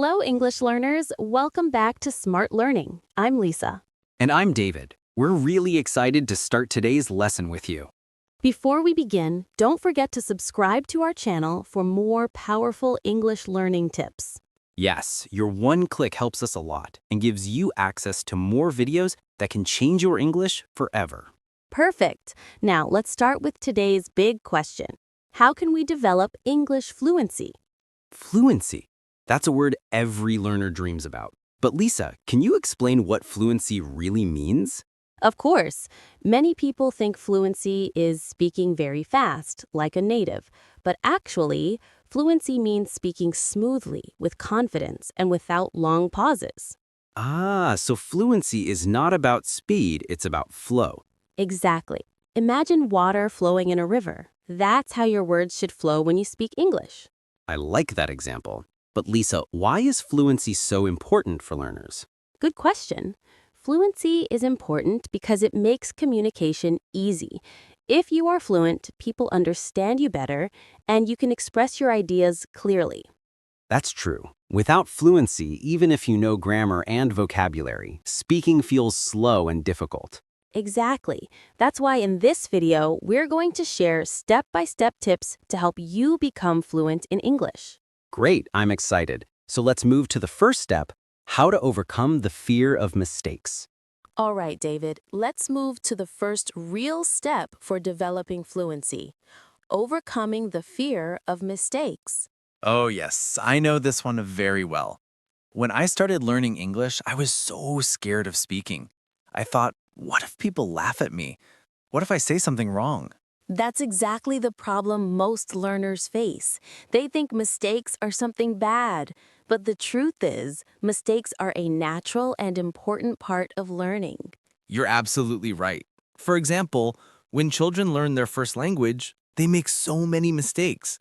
Hello, English learners. Welcome back to Smart Learning. I'm Lisa. And I'm David. We're really excited to start today's lesson with you. Before we begin, don't forget to subscribe to our channel for more powerful English learning tips. Yes, your one click helps us a lot and gives you access to more videos that can change your English forever. Perfect. Now, let's start with today's big question. How can we develop English fluency? Fluency. That's a word every learner dreams about. But Lisa, can you explain what fluency really means? Of course, many people think fluency is speaking very fast, like a native. But actually, fluency means speaking smoothly, with confidence, and without long pauses. So fluency is not about speed, it's about flow. Exactly. Imagine water flowing in a river. That's how your words should flow when you speak English. I like that example. But Lisa, why is fluency so important for learners? Good question. Fluency is important because it makes communication easy. If you are fluent, people understand you better, and you can express your ideas clearly. That's true. Without fluency, even if you know grammar and vocabulary, speaking feels slow and difficult. Exactly. That's why in this video, we're going to share step-by-step tips to help you become fluent in English. Great, I'm excited. So let's move to the first step, how to overcome the fear of mistakes. All right, David, let's move to the first real step for developing fluency, overcoming the fear of mistakes. Oh, yes, I know this one very well. When I started learning English, I was so scared of speaking. I thought, what if people laugh at me? What if I say something wrong? That's exactly the problem most learners face. They think mistakes are something bad. But the truth is, mistakes are a natural and important part of learning. You're absolutely right. For example, when children learn their first language, they make so many mistakes.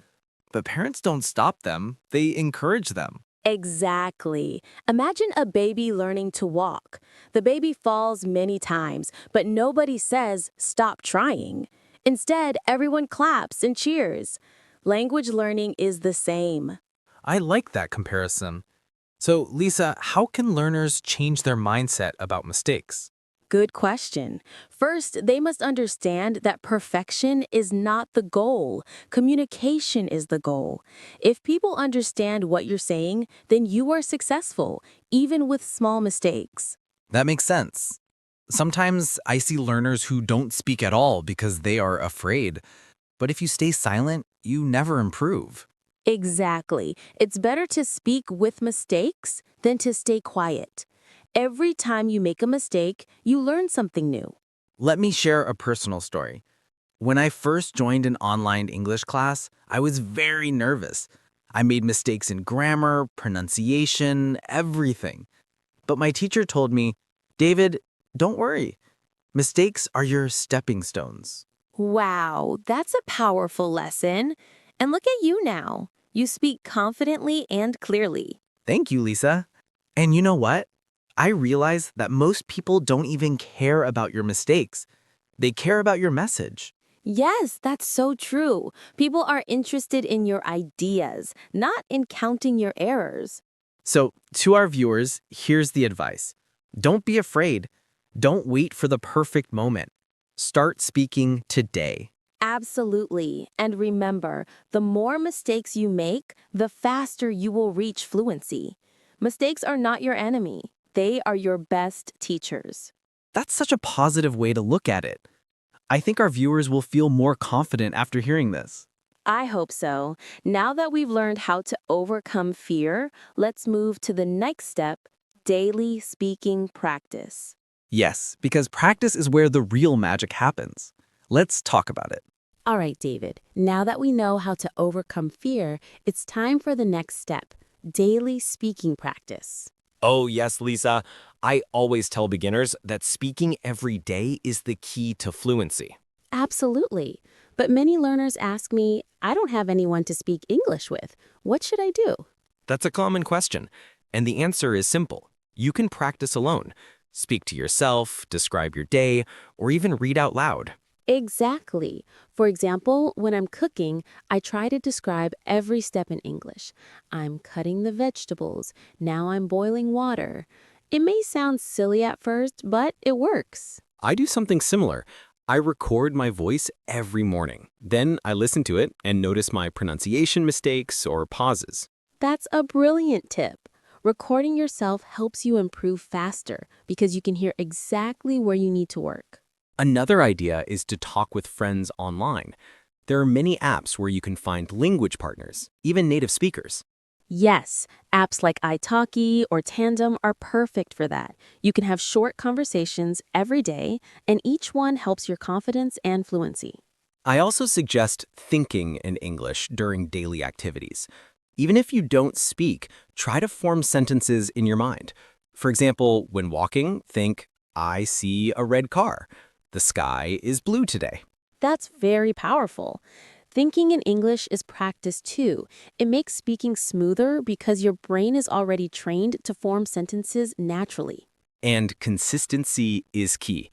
But parents don't stop them, they encourage them. Exactly. Imagine a baby learning to walk. The baby falls many times, but nobody says, "Stop trying." Instead, everyone claps and cheers. Language learning is the same. I like that comparison. So, Lisa, how can learners change their mindset about mistakes? Good question. First, they must understand that perfection is not the goal. Communication is the goal. If people understand what you're saying, then you are successful, even with small mistakes. That makes sense. Sometimes I see learners who don't speak at all because they are afraid. But if you stay silent, you never improve. Exactly. It's better to speak with mistakes than to stay quiet. Every time you make a mistake, you learn something new. Let me share a personal story. When I first joined an online English class, I was very nervous. I made mistakes in grammar, pronunciation, everything. But my teacher told me, David, don't worry. Mistakes are your stepping stones. Wow, that's a powerful lesson. And look at you now. You speak confidently and clearly. Thank you, Lisa. And you know what? I realize that most people don't even care about your mistakes. They care about your message. Yes, that's so true. People are interested in your ideas, not in counting your errors. So, to our viewers, here's the advice. Don't be afraid. Don't wait for the perfect moment. Start speaking today. Absolutely. And remember, the more mistakes you make, the faster you will reach fluency. Mistakes are not your enemy. They are your best teachers. That's such a positive way to look at it. I think our viewers will feel more confident after hearing this. I hope so. Now that we've learned how to overcome fear, let's move to the next step, daily speaking practice. Yes, because practice is where the real magic happens. Let's talk about it. All right, David, now that we know how to overcome fear, it's time for the next step, daily speaking practice. Oh, yes, Lisa. I always tell beginners that speaking every day is the key to fluency. Absolutely. But many learners ask me, I don't have anyone to speak English with. What should I do? That's a common question, and the answer is simple. You can practice alone. Speak to yourself, describe your day, or even read out loud. Exactly. For example, when I'm cooking, I try to describe every step in English. I'm cutting the vegetables. Now I'm boiling water. It may sound silly at first, but it works. I do something similar. I record my voice every morning. Then I listen to it and notice my pronunciation mistakes or pauses. That's a brilliant tip. Recording yourself helps you improve faster because you can hear exactly where you need to work. Another idea is to talk with friends online. There are many apps where you can find language partners, even native speakers. Yes, apps like italki or Tandem are perfect for that. You can have short conversations every day, and each one helps your confidence and fluency. I also suggest thinking in English during daily activities. Even if you don't speak, try to form sentences in your mind. For example, when walking, think, I see a red car. The sky is blue today. That's very powerful. Thinking in English is practice too. It makes speaking smoother because your brain is already trained to form sentences naturally. And consistency is key.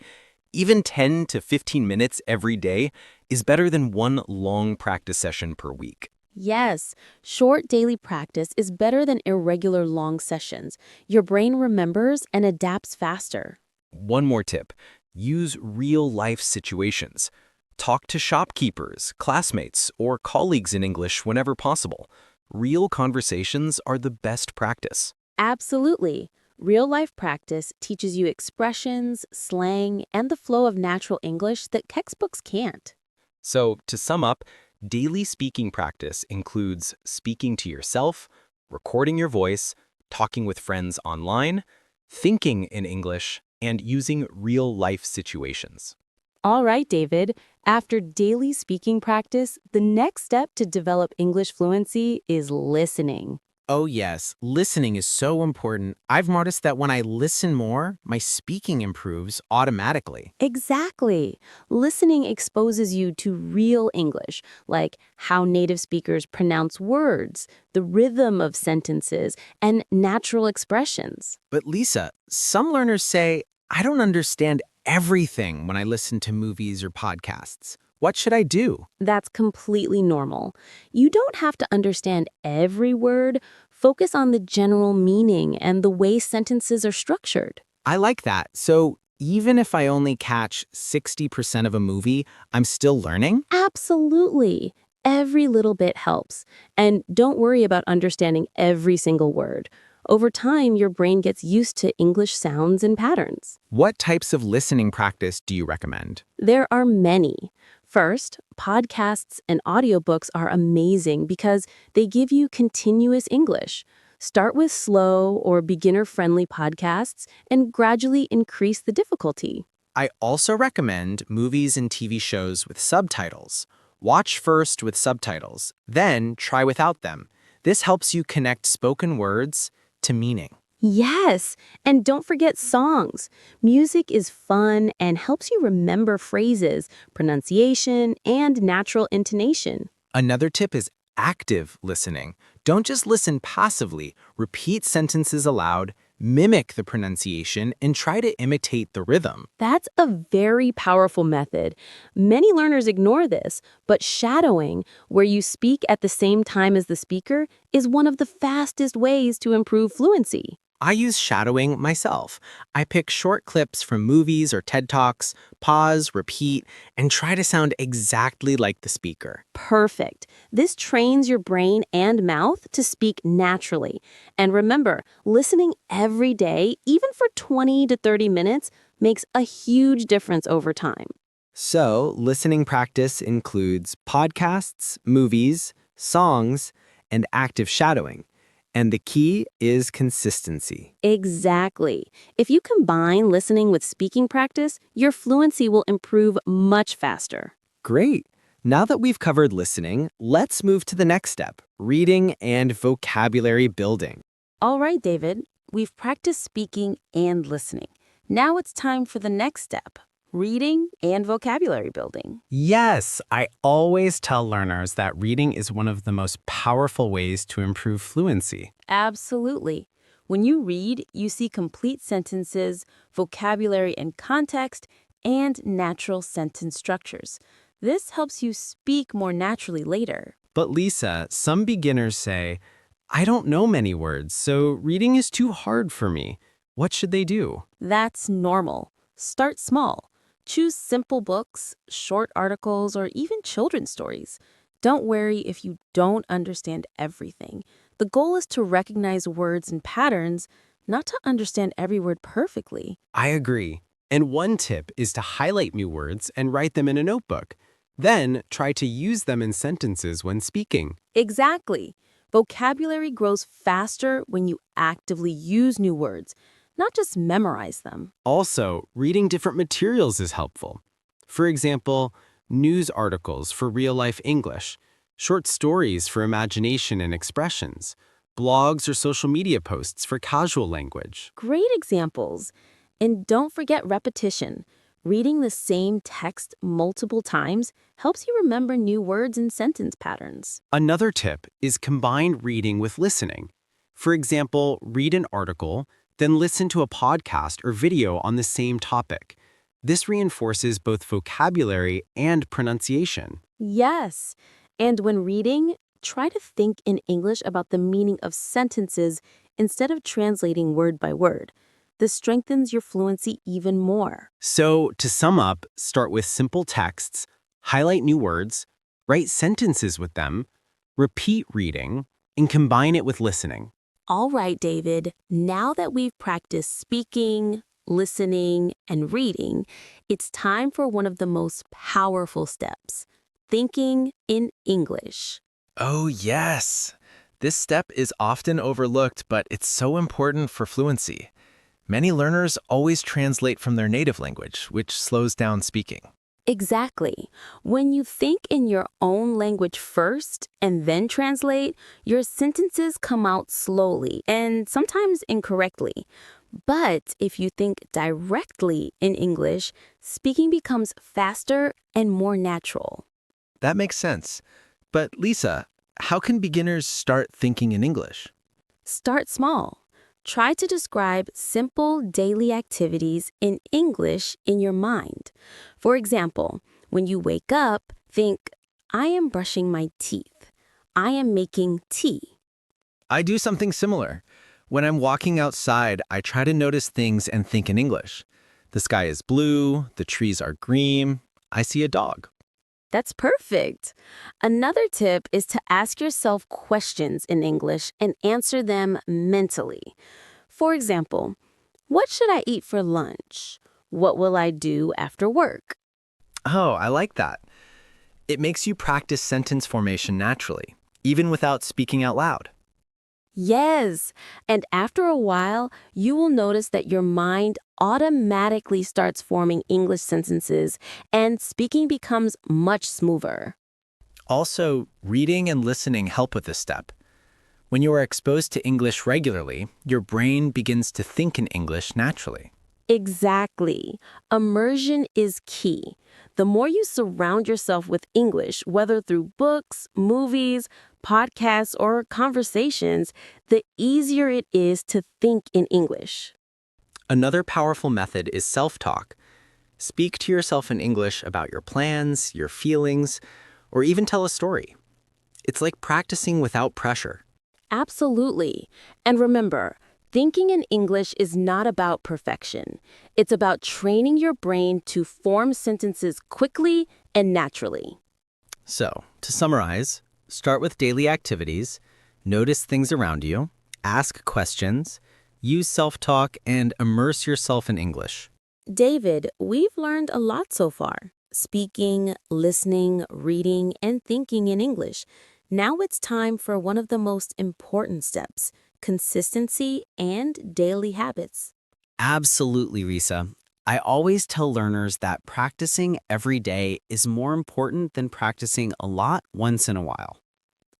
Even 10 to 15 minutes every day is better than one long practice session per week. Yes, short daily practice is better than irregular long sessions. Your brain remembers and adapts faster. One more tip, use real-life situations. Talk to shopkeepers, classmates, or colleagues in English whenever possible. Real conversations are the best practice. Absolutely. Real-life practice teaches you expressions, slang, and the flow of natural English that textbooks can't. So, to sum up, daily speaking practice includes speaking to yourself, recording your voice, talking with friends online, thinking in English, and using real-life situations. All right, David. After daily speaking practice, the next step to develop English fluency is listening. Oh, yes, listening is so important. I've noticed that when I listen more, my speaking improves automatically. Exactly. Listening exposes you to real English, like how native speakers pronounce words, the rhythm of sentences, and natural expressions. But Lisa, some learners say, I don't understand everything when I listen to movies or podcasts. What should I do? That's completely normal. You don't have to understand every word. Focus on the general meaning and the way sentences are structured. I like that. So even if I only catch 60% of a movie, I'm still learning? Absolutely. Every little bit helps. And don't worry about understanding every single word. Over time, your brain gets used to English sounds and patterns. What types of listening practice do you recommend? There are many. First, podcasts and audiobooks are amazing because they give you continuous English. Start with slow or beginner-friendly podcasts and gradually increase the difficulty. I also recommend movies and TV shows with subtitles. Watch first with subtitles, then try without them. This helps you connect spoken words to meaning. Yes, and don't forget songs. Music is fun and helps you remember phrases, pronunciation, and natural intonation. Another tip is active listening. Don't just listen passively. Repeat sentences aloud, mimic the pronunciation, and try to imitate the rhythm. That's a very powerful method. Many learners ignore this, but shadowing, where you speak at the same time as the speaker, is one of the fastest ways to improve fluency. I use shadowing myself. I pick short clips from movies or TED Talks, pause, repeat, and try to sound exactly like the speaker. Perfect. This trains your brain and mouth to speak naturally. And remember, listening every day, even for 20 to 30 minutes, makes a huge difference over time. So, listening practice includes podcasts, movies, songs, and active shadowing. And the key is consistency. Exactly. If you combine listening with speaking practice, your fluency will improve much faster. Great. Now that we've covered listening, let's move to the next step, reading and vocabulary building. All right, David, we've practiced speaking and listening. Now it's time for the next step, reading and vocabulary building. Yes, I always tell learners that reading is one of the most powerful ways to improve fluency. Absolutely. When you read, you see complete sentences, vocabulary and context, and natural sentence structures. This helps you speak more naturally later. But Lisa, some beginners say, I don't know many words, so reading is too hard for me. What should they do? That's normal. Start small. Choose simple books, short articles, or even children's stories. Don't worry if you don't understand everything. The goal is to recognize words and patterns, not to understand every word perfectly. I agree. And one tip is to highlight new words and write them in a notebook. Then try to use them in sentences when speaking. Exactly. Vocabulary grows faster when you actively use new words, not just memorize them. Also, reading different materials is helpful. For example, news articles for real-life English, short stories for imagination and expressions, blogs or social media posts for casual language. Great examples. And don't forget repetition. Reading the same text multiple times helps you remember new words and sentence patterns. Another tip is combine reading with listening. For example, read an article, then listen to a podcast or video on the same topic. This reinforces both vocabulary and pronunciation. Yes. And when reading, try to think in English about the meaning of sentences instead of translating word by word. This strengthens your fluency even more. So, to sum up, start with simple texts, highlight new words, write sentences with them, repeat reading, and combine it with listening. All right, David, now that we've practiced speaking, listening, and reading, it's time for one of the most powerful steps, thinking in English. Oh, yes. This step is often overlooked, but it's so important for fluency. Many learners always translate from their native language, which slows down speaking. Exactly. When you think in your own language first and then translate, your sentences come out slowly and sometimes incorrectly. But if you think directly in English, speaking becomes faster and more natural. That makes sense. But Lisa, how can beginners start thinking in English? Start small. Try to describe simple daily activities in English in your mind. For example, when you wake up, think, I am brushing my teeth. I am making tea. I do something similar. When I'm walking outside, I try to notice things and think in English. The sky is blue, the trees are green, I see a dog. That's perfect. Another tip is to ask yourself questions in English and answer them mentally. For example, what should I eat for lunch? What will I do after work? Oh, I like that. It makes you practice sentence formation naturally, even without speaking out loud. Yes, and after a while, you will notice that your mind automatically starts forming English sentences and speaking becomes much smoother. Also, reading and listening help with this step. When you are exposed to English regularly, your brain begins to think in English naturally. Exactly. Immersion is key. The more you surround yourself with English, whether through books, movies, podcasts, or conversations, the easier it is to think in English. Another powerful method is self-talk. Speak to yourself in English about your plans, your feelings, or even tell a story. It's like practicing without pressure. Absolutely. And remember, thinking in English is not about perfection. It's about training your brain to form sentences quickly and naturally. So, to summarize, start with daily activities, notice things around you, ask questions, use self-talk, and immerse yourself in English. David, we've learned a lot so far. Speaking, listening, reading, and thinking in English. Now it's time for one of the most important steps, consistency and daily habits. Absolutely, Risa. I always tell learners that practicing every day is more important than practicing a lot once in a while.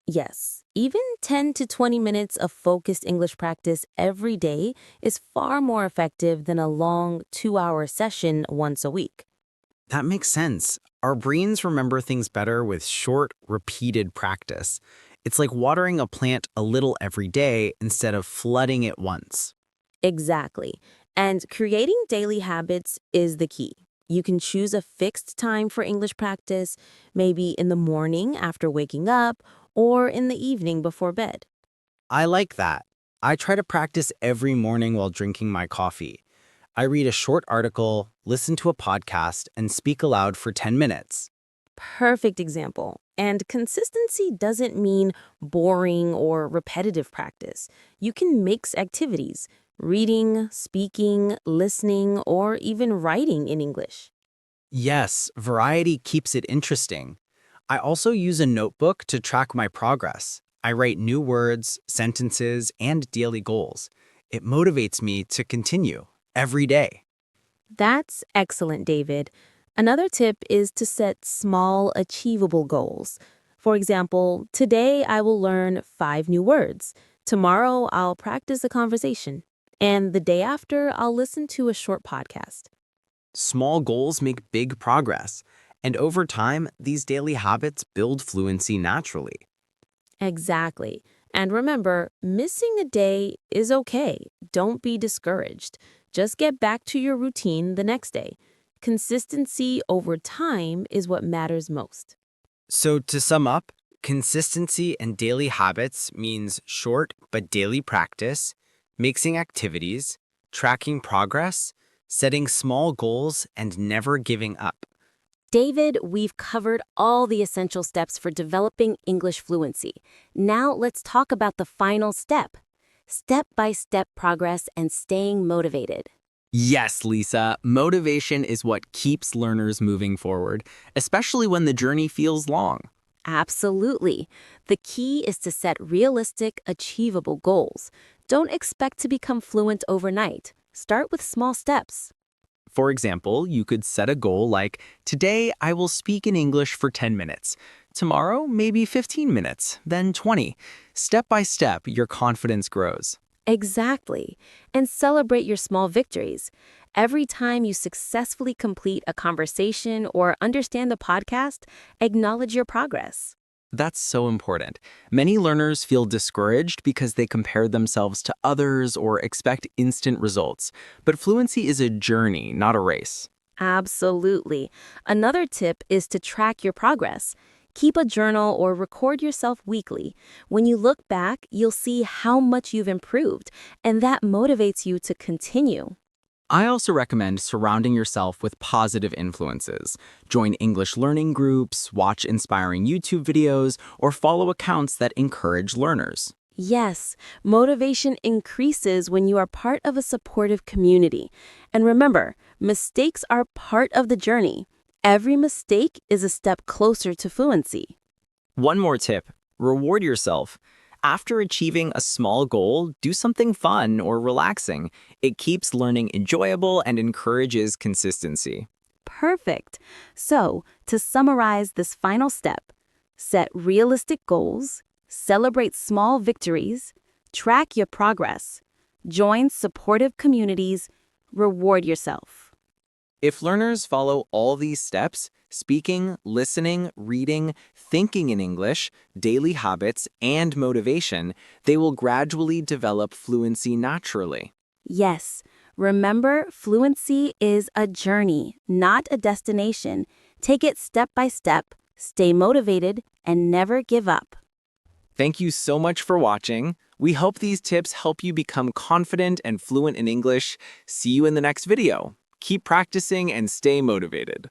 Yes, even 10 to 20 minutes of focused English practice every day is far more effective than a long 2-hour session once a week. That makes sense. Our brains remember things better with short, repeated practice. It's like watering a plant a little every day instead of flooding it once. Exactly. And creating daily habits is the key. You can choose a fixed time for English practice, maybe in the morning after waking up or in the evening before bed. I like that. I try to practice every morning while drinking my coffee. I read a short article, listen to a podcast, and speak aloud for 10 minutes. Perfect example. And consistency doesn't mean boring or repetitive practice. You can mix activities, reading, speaking, listening, or even writing in English. Yes, variety keeps it interesting. I also use a notebook to track my progress. I write new words, sentences, and daily goals. It motivates me to continue every day. That's excellent, David. Another tip is to set small, achievable goals. For example, today I will learn 5 new words. Tomorrow I'll practice a conversation. And the day after, I'll listen to a short podcast. Small goals make big progress, and over time, these daily habits build fluency naturally. Exactly. And remember, missing a day is okay. Don't be discouraged. Just get back to your routine the next day. Consistency over time is what matters most. So to sum up, consistency and daily habits means short but daily practice, mixing activities, tracking progress, setting small goals, and never giving up. David, we've covered all the essential steps for developing English fluency. Now let's talk about the final step. Step-by-step progress and staying motivated. Yes, Lisa, motivation is what keeps learners moving forward, especially when the journey feels long. Absolutely. The key is to set realistic, achievable goals. Don't expect to become fluent overnight. Start with small steps. For example, you could set a goal like, today I will speak in English for 10 minutes. Tomorrow, maybe 15 minutes, then 20. Step by step, your confidence grows. Exactly. And celebrate your small victories. Every time you successfully complete a conversation or understand the podcast, acknowledge your progress. That's so important. Many learners feel discouraged because they compare themselves to others or expect instant results. But fluency is a journey, not a race. Absolutely. Another tip is to track your progress. Keep a journal or record yourself weekly. When you look back, you'll see how much you've improved, and that motivates you to continue. I also recommend surrounding yourself with positive influences. Join English learning groups, watch inspiring YouTube videos, or follow accounts that encourage learners. Yes, motivation increases when you are part of a supportive community. And remember, mistakes are part of the journey. Every mistake is a step closer to fluency. One more tip, reward yourself. After achieving a small goal, do something fun or relaxing. It keeps learning enjoyable and encourages consistency. Perfect. So, to summarize this final step, set realistic goals, celebrate small victories, track your progress, join supportive communities, reward yourself. If learners follow all these steps, speaking, listening, reading, thinking in English, daily habits, and motivation, they will gradually develop fluency naturally. Yes, remember, fluency is a journey, not a destination. Take it step by step, stay motivated, and never give up. Thank you so much for watching. We hope these tips help you become confident and fluent in English. See you in the next video. Keep practicing and stay motivated.